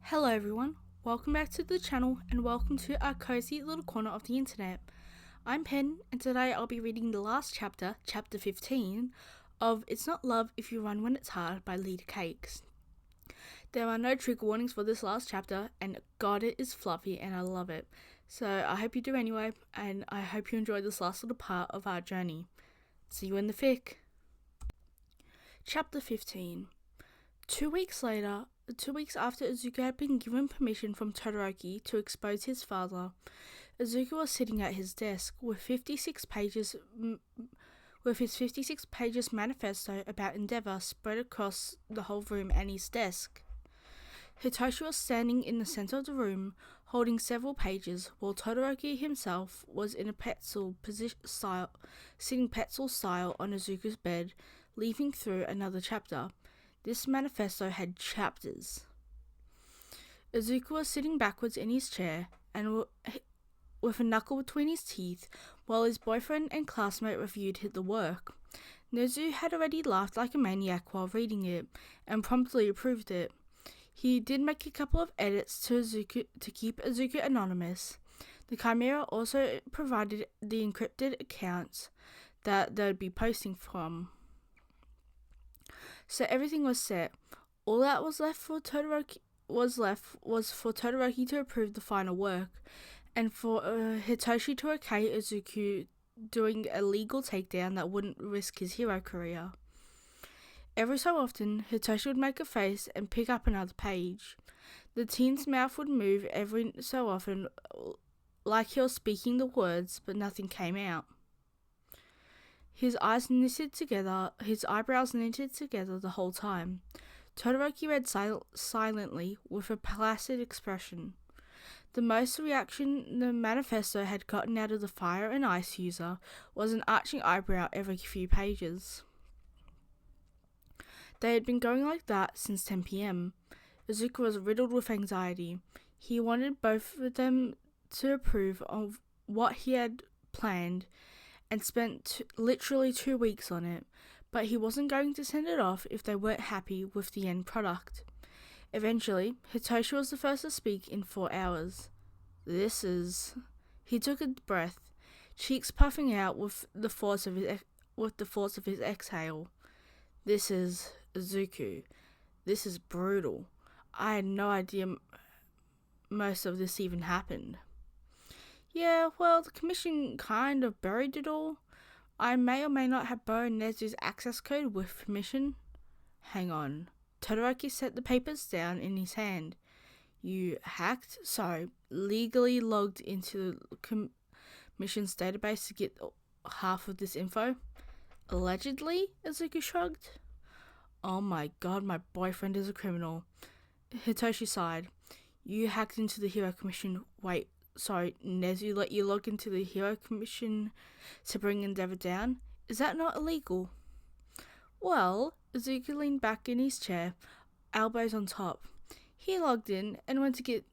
Hello everyone, welcome back to the channel and welcome to our cozy little corner of the internet. I'm Pen and today I'll be reading the last chapter, chapter 15, of It's Not Love If You Run When It's Hard by Lita Cakes. There are no trigger warnings for this last chapter and God it is fluffy and I love it. So I hope you do anyway and I hope you enjoy this last little part of our journey. See you in the fic. Chapter 15. 2 weeks after Izuku had been given permission from Todoroki to expose his father, Izuku was sitting at his desk with his 56 pages manifesto about Endeavor spread across the whole room and his desk. Hitoshi was standing in the center of the room, holding several pages, while Todoroki himself was in a sitting pretzel style on Izuku's bed, leafing through another chapter. This manifesto had chapters. Izuku was sitting backwards in his chair and with a knuckle between his teeth while his boyfriend and classmate reviewed the work. Nezu had already laughed like a maniac while reading it and promptly approved it. He did make a couple of edits to keep Izuku anonymous. The Chimera also provided the encrypted accounts that they'd be posting from. So everything was set. All that was left for Todoroki was for Todoroki to approve the final work, and for Hitoshi to okay Izuku doing a legal takedown that wouldn't risk his hero career. Every so often, Hitoshi would make a face and pick up another page. The teen's mouth would move every so often, like he was speaking the words, but nothing came out. His eyebrows knitted together the whole time. Todoroki read silently with a placid expression. The most reaction the manifesto had gotten out of the fire and ice user was an arching eyebrow every few pages. They had been going like that since 10 p.m. Izuku was riddled with anxiety. He wanted both of them to approve of what he had planned and spent literally 2 weeks on it, but he wasn't going to send it off if they weren't happy with the end product. Eventually, Hitoshi was the first to speak in 4 hours. He took a breath, cheeks puffing out with the force of his exhale. This is Izuku. This is brutal. I had no idea most of this even happened. Yeah, well, the commission kind of buried it all. I may or may not have borrowed Nezu's access code with permission. Hang on. Todoroki set the papers down in his hand. You hacked? Sorry, legally logged into the commission's database to get half of this info? Allegedly? Izuku shrugged. Oh my god, my boyfriend is a criminal. Hitoshi sighed. You hacked into the Hero Commission. Wait. Sorry, Nezu let you log into the Hero Commission to bring Endeavor down? Is that not illegal? Well, Izuku leaned back in his chair, elbows on top. He logged in and went to get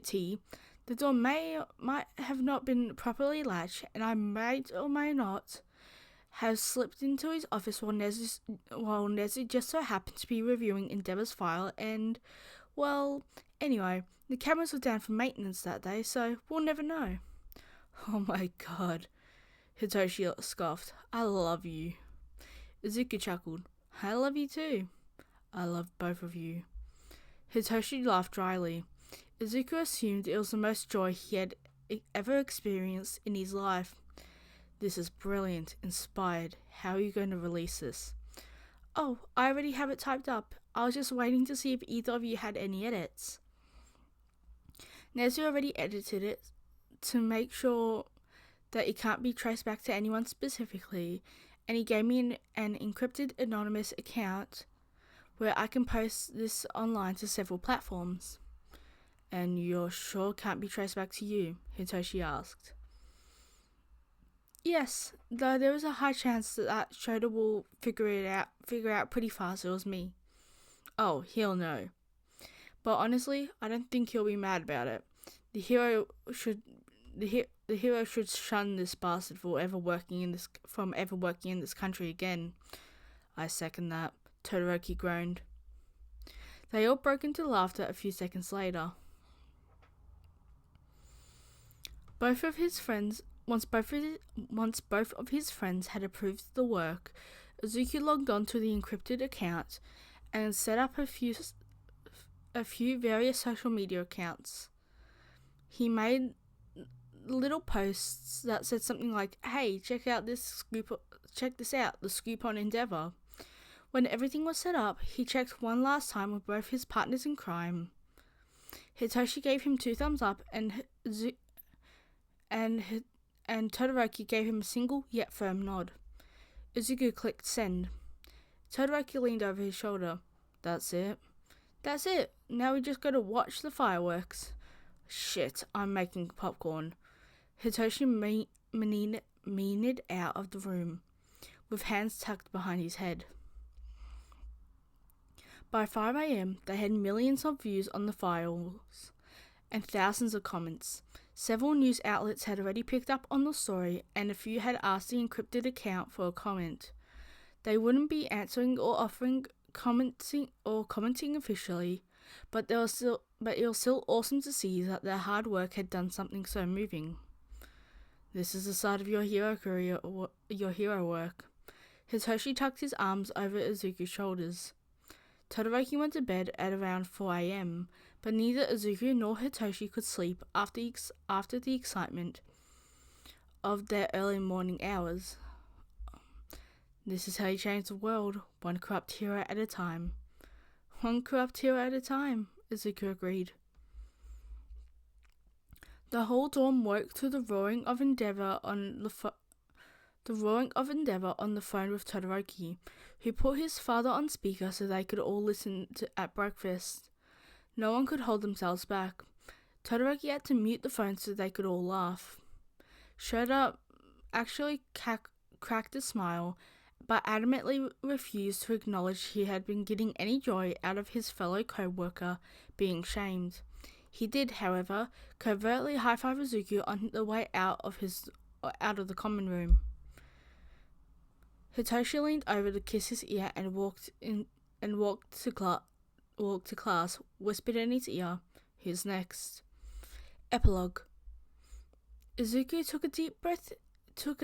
tea. The door might have not been properly latched, and I might or may not have slipped into his office while Nezu just so happened to be reviewing Endeavor's file and, well, anyway, the cameras were down for maintenance that day, so we'll never know. Oh my god, Hitoshi scoffed. I love you. Izuku chuckled. I love you too. I love both of you. Hitoshi laughed dryly. Izuku assumed it was the most joy he had ever experienced in his life. This is brilliant, inspired. How are you going to release this? Oh, I already have it typed up. I was just waiting to see if either of you had any edits. Nezu already edited it to make sure that it can't be traced back to anyone specifically, and he gave me an encrypted anonymous account where I can post this online to several platforms. And you're sure can't be traced back to you? Hitoshi asked. Yes, though there is a high chance that Shota will figure out pretty fast it was me. Oh, he'll know. But honestly, I don't think he'll be mad about it. The hero should shun this bastard from ever working in this country again. I second that. Todoroki groaned. They all broke into laughter a few seconds later. Once both of his friends had approved the work, Izuku logged on to the encrypted account and set up a few various social media accounts. He made little posts that said something like, "Hey, check this out, the scoop on Endeavor." When everything was set up, he checked one last time with both his partners in crime. Hitoshi gave him 2 thumbs up, and Todoroki gave him a single yet firm nod. Izuku clicked send. Todoroki leaned over his shoulder. That's it. Now we just gotta watch the fireworks. Shit, I'm making popcorn. Hitoshi meandered out of the room, with hands tucked behind his head. By 5 a.m, they had millions of views on the files and thousands of comments. Several news outlets had already picked up on the story, and a few had asked the encrypted account for a comment. They wouldn't be answering or commenting officially, but it was still awesome to see that their hard work had done something so moving. This is the start of your hero work. Hitoshi tucked his arms over Izuku's shoulders. Todoroki went to bed at around 4 a.m, but neither Izuku nor Hitoshi could sleep after the excitement of their early morning hours. This is how you change the world, one corrupt hero at a time. One corrupt hero at a time, Izuku agreed. The whole dorm woke to the roaring of Endeavor on the phone with Todoroki, who put his father on speaker so they could all listen at breakfast. No one could hold themselves back. Todoroki had to mute the phone so they could all laugh. Shota actually cracked a smile, but adamantly refused to acknowledge he had been getting any joy out of his fellow co-worker being shamed. He did, however, covertly high-five Izuku on the way out of the common room. Hitoshi leaned over to kiss his ear and walked to class, whispered in his ear, "Who's next?" Epilogue. Izuku took a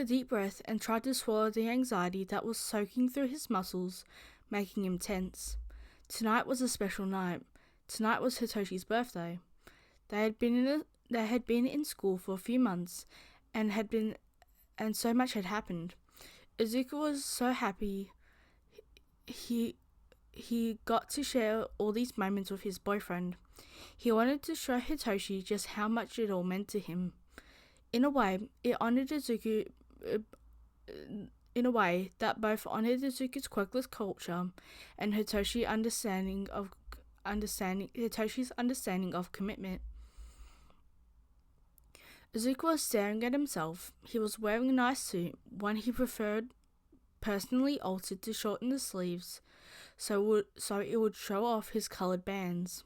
deep breath and tried to swallow the anxiety that was soaking through his muscles, making him tense. Tonight was a special night. Tonight was Hitoshi's birthday. They had been in school for a few months, and so much had happened. Izuku was so happy he got to share all these moments with his boyfriend. He wanted to show Hitoshi just how much it all meant to him. In a way, it honored Izuku. In a way that both honored Izuku's quirkless culture and Hitoshi's understanding of commitment. Izuku was staring at himself. He was wearing a nice suit, one he preferred, personally altered to shorten the sleeves, so it would show off his coloured bands.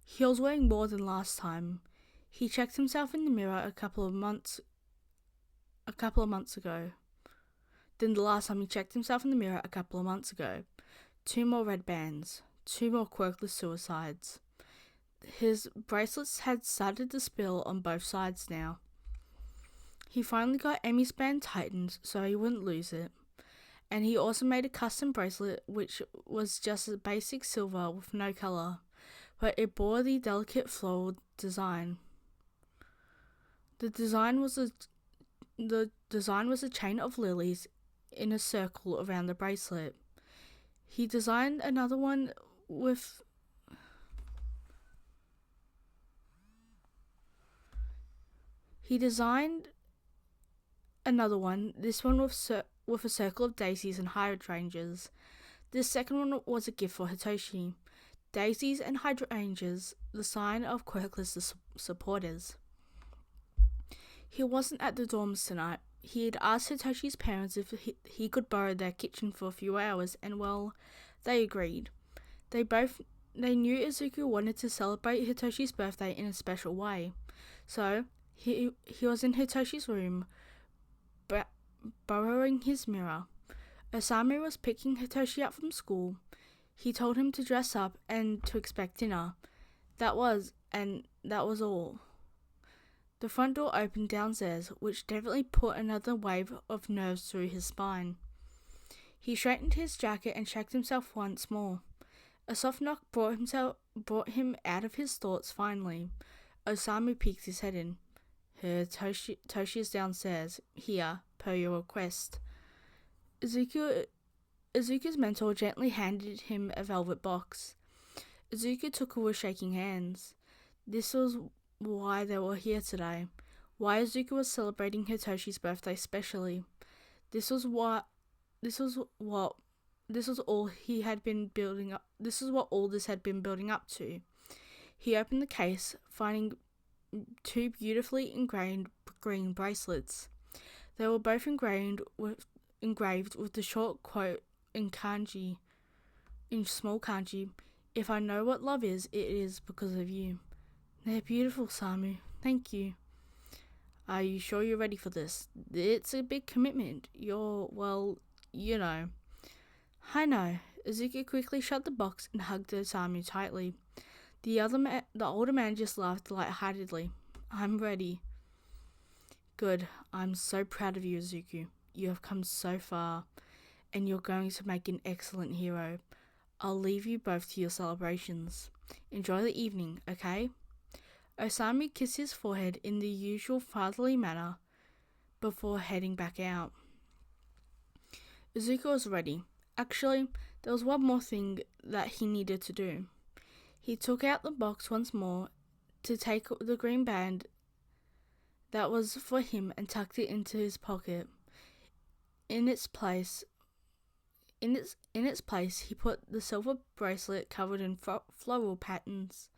He was wearing more than last time. He checked himself in the mirror a couple of months ago. Then the last time he checked himself in the mirror a couple of months ago. 2 more red bands. 2 more quirkless suicides. His bracelets had started to spill on both sides now. He finally got Emmy's band tightened so he wouldn't lose it. And he also made a custom bracelet which was just a basic silver with no colour, but it bore the delicate floral design. The design was a chain of lilies in a circle around the bracelet. He designed another one with this one with a circle of daisies and hydrangeas. This second one was a gift for Hitoshi. Daisies and hydrangeas, the sign of Quirkless' supporters. He wasn't at the dorms tonight. He had asked Hitoshi's parents if he could borrow their kitchen for a few hours, and well, they agreed. They knew Izuku wanted to celebrate Hitoshi's birthday in a special way, so he was in Hitoshi's room, borrowing his mirror. Osami was picking Hitoshi up from school. He told him to dress up and to expect dinner. That was all. The front door opened downstairs, which definitely put another wave of nerves through his spine. He straightened his jacket and checked himself once more. A soft knock brought him out of his thoughts finally. Osamu peeked his head in. Her Toshi is downstairs, here, per your request. Izuku's mentor gently handed him a velvet box. Izuku took it with shaking hands. This was why they were here today. Why Izuku was celebrating Hitoshi's birthday specially. This was all he had been building up. This is what all this had been building up to. He opened the case, finding 2 beautifully engraved green bracelets. They were both engraved with the short quote in small kanji. If I know what love is, it is because of you. They're beautiful, Samu. Thank you. Are you sure you're ready for this? It's a big commitment. You know. I know. Izuku quickly shut the box and hugged Osamu tightly. The older man just laughed lightheartedly. I'm ready. Good. I'm so proud of you, Izuku. You have come so far, and you're going to make an excellent hero. I'll leave you both to your celebrations. Enjoy the evening, okay? Osamu kissed his forehead in the usual fatherly manner before heading back out. Izuku was ready. Actually, there was one more thing that he needed to do. He took out the box once more to take the green band that was for him and tucked it into his pocket. In its place, he put the silver bracelet covered in floral patterns.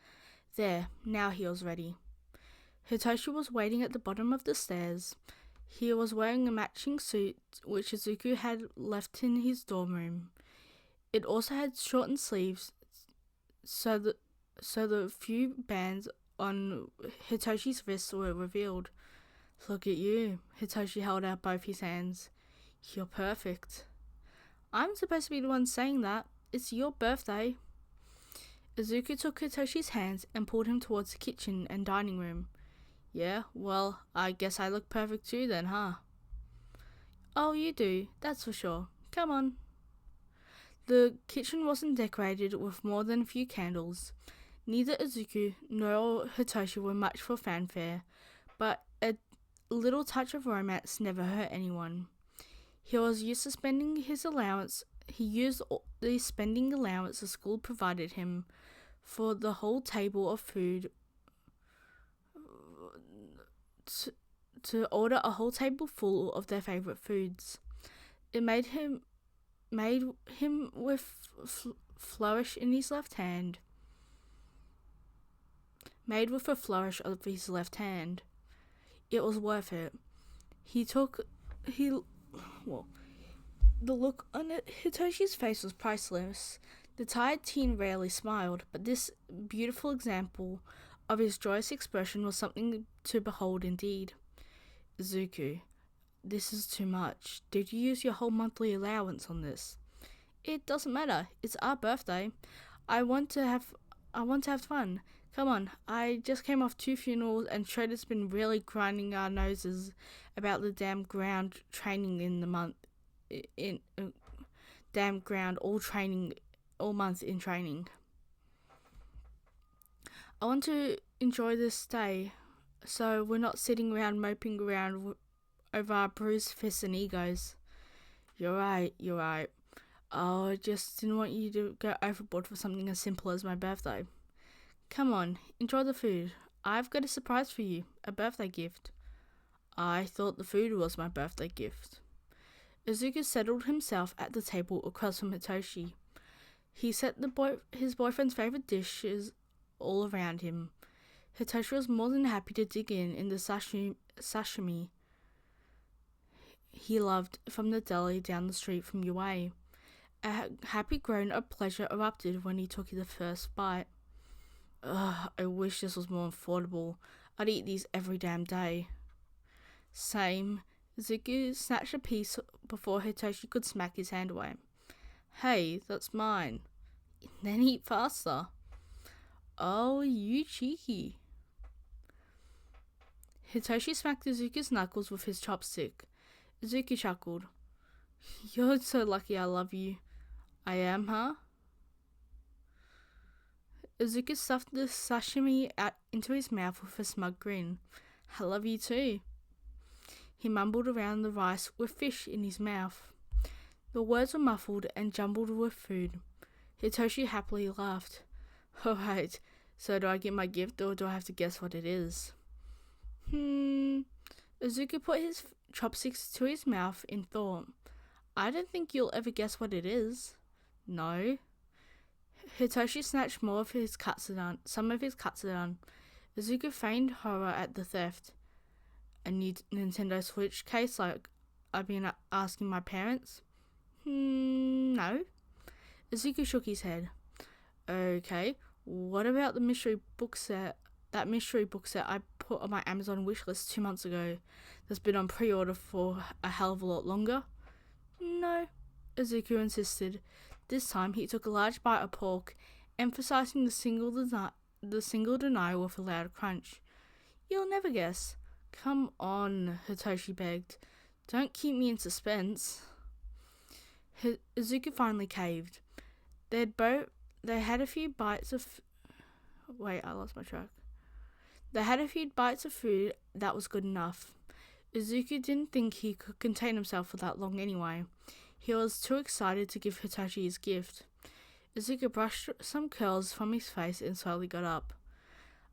There, now he was ready. Hitoshi was waiting at the bottom of the stairs. He was wearing a matching suit which Izuku had left in his dorm room. It also had shortened sleeves, so the few bands on Hitoshi's wrists were revealed. Look at you. Hitoshi held out both his hands. You're perfect. I'm supposed to be the one saying that. It's your birthday. Izuku took Hitoshi's hands and pulled him towards the kitchen and dining room. Yeah, well, I guess I look perfect too then, huh? Oh, you do, that's for sure. Come on. The kitchen wasn't decorated with more than a few candles. Neither Izuku nor Hitoshi were much for fanfare, but a little touch of romance never hurt anyone. He was used to spending his allowance. He used the spending allowance the school provided him for the whole table of food to order a whole table full of their favorite foods. It made him with flourish in his left hand. Made with a flourish of his left hand. It was worth it. The look on Hitoshi's face was priceless. The tired teen rarely smiled, but this beautiful example of his joyous expression was something to behold indeed. Izuku, this is too much. Did you use your whole monthly allowance on this? It doesn't matter. It's our birthday. I want to have fun. Come on, I just came off 2 funerals and Shredder's been really grinding our noses about the damn ground training in the month. Damn ground, all month in training. I want to enjoy this day, so we're not sitting around moping around over our bruised fists and egos. You're right. Oh, I just didn't want you to go overboard for something as simple as my birthday. Come on, enjoy the food. I've got a surprise for you, a birthday gift. I thought the food was my birthday gift. Izuku settled himself at the table across from Hitoshi. He set his boyfriend's favorite dishes all around him. Hitoshi was more than happy to dig in the sashimi he loved from the deli down the street from UA. A happy groan of pleasure erupted when he took the first bite. Ugh, I wish this was more affordable. I'd eat these every damn day. Same. Izuku snatched a piece before Hitoshi could smack his hand away. Hey, that's mine. then eat faster. Oh, you cheeky. Hitoshi smacked Izuku's knuckles with his chopstick. Izuku chuckled. You're so lucky I love you. I am, huh? Izuku stuffed the sashimi out into his mouth with a smug grin. I love you too. He mumbled around the rice with fish in his mouth. The words were muffled and jumbled with food. Hitoshi happily laughed. Alright, so do I get my gift or do I have to guess what it is? Izuku put his chopsticks to his mouth in thought. I don't think you'll ever guess what it is. No. Hitoshi snatched some of his katsudan. Izuku feigned horror at the theft. A new Nintendo Switch case like I've been asking my parents? No. Izuku shook his head. Okay, what about the mystery book set? That mystery book set I put on my Amazon wishlist 2 months ago that's been on pre-order for a hell of a lot longer? No, Izuku insisted. This time he took a large bite of pork, emphasizing the single denial with a loud crunch. You'll never guess. Come on, Hitoshi begged. Don't keep me in suspense. Izuku finally caved. They had a few bites of... Wait, I lost my track. They had a few bites of food that was good enough. Izuku didn't think he could contain himself for that long anyway. He was too excited to give Hitoshi his gift. Izuku brushed some curls from his face and slowly got up.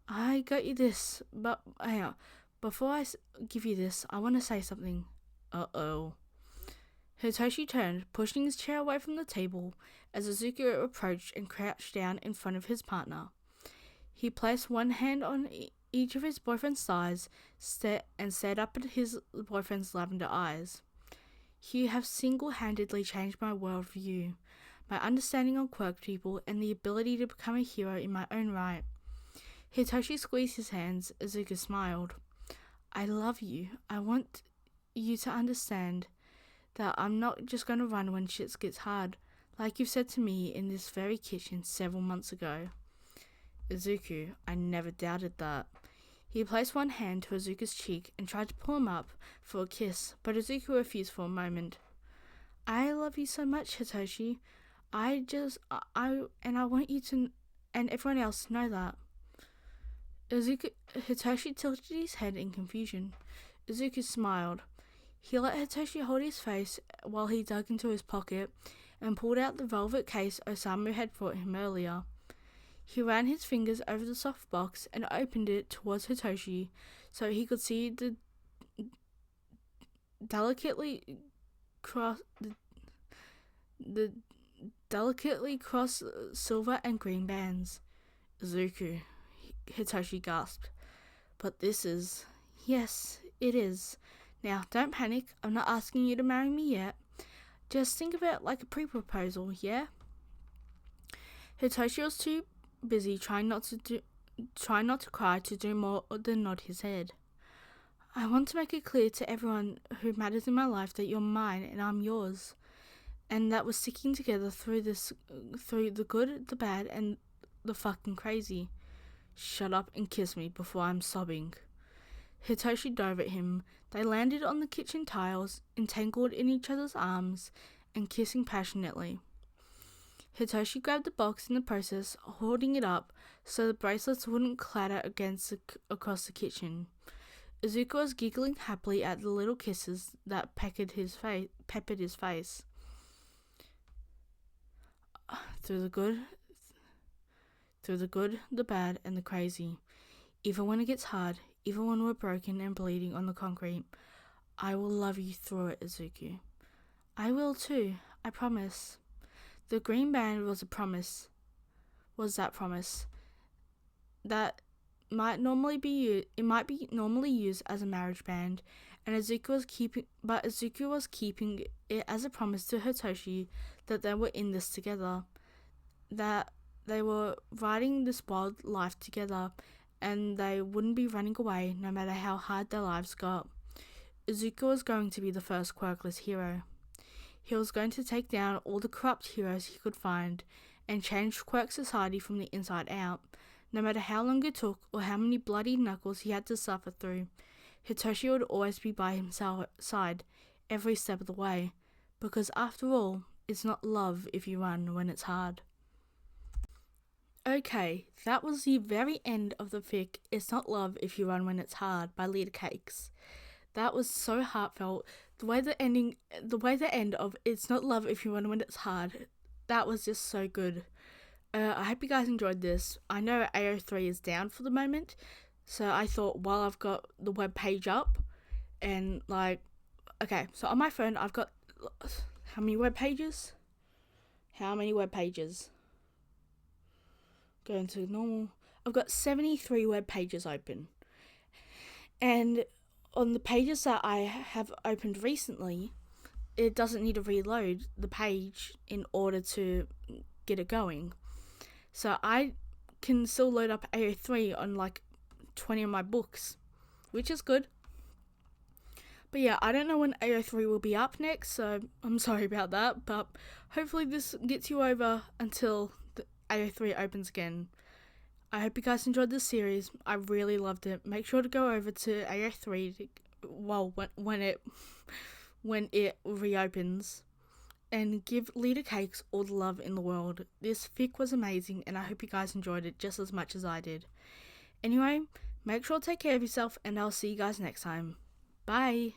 I got you this, but hang on. Before I give you this, I want to say something. Uh-oh. Hitoshi turned, pushing his chair away from the table as Izuku approached and crouched down in front of his partner. He placed one hand on each of his boyfriend's thighs and stared up at his boyfriend's lavender eyes. You have single-handedly changed my worldview, my understanding on quirk people, and the ability to become a hero in my own right. Hitoshi squeezed his hands. Izuku smiled. I love you. I want you to understand that I'm not just going to run when shit gets hard, like you've said to me in this very kitchen several months ago. Izuku, I never doubted that. He placed one hand to Izuku's cheek and tried to pull him up for a kiss, but Izuku refused for a moment. I love you so much, Hitoshi. I want you to, and everyone else to know that. Hitoshi tilted his head in confusion. Izuku smiled. He let Hitoshi hold his face while he dug into his pocket and pulled out the velvet case Osamu had brought him earlier. He ran his fingers over the soft box and opened it towards Hitoshi so he could see the delicately crossed silver and green bands. Izuku, Hitoshi gasped. But this is... Yes, it is. Now, don't panic. I'm not asking you to marry me yet. Just think of it like a pre-proposal, yeah? Hitoshi was too busy trying not to cry to do more than nod his head. I want to make it clear to everyone who matters in my life that you're mine and I'm yours, and that we're sticking together through the good, the bad, and the fucking crazy. Shut up and kiss me before I'm sobbing. Hitoshi dove at him. They landed on the kitchen tiles, entangled in each other's arms, and kissing passionately. Hitoshi grabbed the box in the process, holding it up so the bracelets wouldn't clatter across the kitchen. Izuku was giggling happily at the little kisses that peppered his face. Through the good, the bad, and the crazy. Even when it gets hard, even when we're broken and bleeding on the concrete, I will love you through it, Izuku. I will too, I promise. The green band was that promise. That might normally be normally used as a marriage band, and Izuku was keeping it as a promise to Hitoshi that they were in this together, that they were riding this wild life together, and they wouldn't be running away no matter how hard their lives got. Izuku was going to be the first Quirkless hero. He was going to take down all the corrupt heroes he could find and changed Quirk society from the inside out. No matter how long it took or how many bloody knuckles he had to suffer through, Hitoshi would always be by his side every step of the way, because after all, it's not love if you run when it's hard. Okay, that was the very end of the fic It's Not Love If You Run When It's Hard by Lita Cakes. That was so heartfelt. The way the end of It's Not Love If You Run When It's Hard, that was just so good. I hope you guys enjoyed this. I know AO3 is down for the moment, so I thought while I've got the web page up, and okay, so on my phone I've got how many web pages? Going to normal. I've got 73 web pages open. And on the pages that I have opened recently, it doesn't need to reload the page in order to get it going. So I can still load up AO3 on 20 of my books, which is good. But yeah, I don't know when AO3 will be up next, so I'm sorry about that. But hopefully this gets you over until the AO3 opens again. I hope you guys enjoyed this series. I really loved it. Make sure to go over to AO3 when it reopens, and give Lita Cakes all the love in the world. This fic was amazing, and I hope you guys enjoyed it just as much as I did. Anyway, make sure to take care of yourself, and I'll see you guys next time. Bye!